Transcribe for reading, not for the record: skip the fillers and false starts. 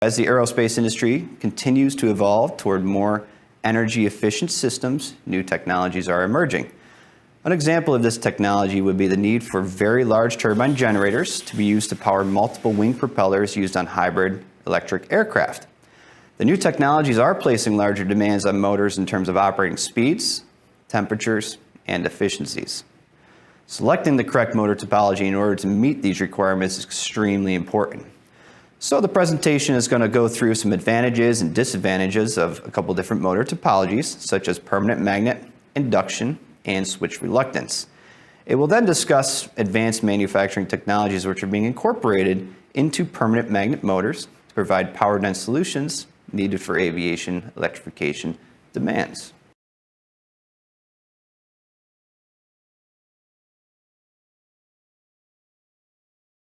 As the aerospace industry continues to evolve toward more energy-efficient systems, new technologies are emerging. An example of this technology would be the need for very large turbine generators to be used to power multiple wing propellers used on hybrid electric aircraft. The new technologies are placing larger demands on motors in terms of operating speeds, temperatures, and efficiencies. Selecting the correct motor topology in order to meet these requirements is extremely important. So the presentation is going to go through some advantages and disadvantages of a couple different motor topologies, such as permanent magnet, induction, and switch reluctance. It will then discuss advanced manufacturing technologies which are being incorporated into permanent magnet motors to provide power-dense solutions needed for aviation electrification demands.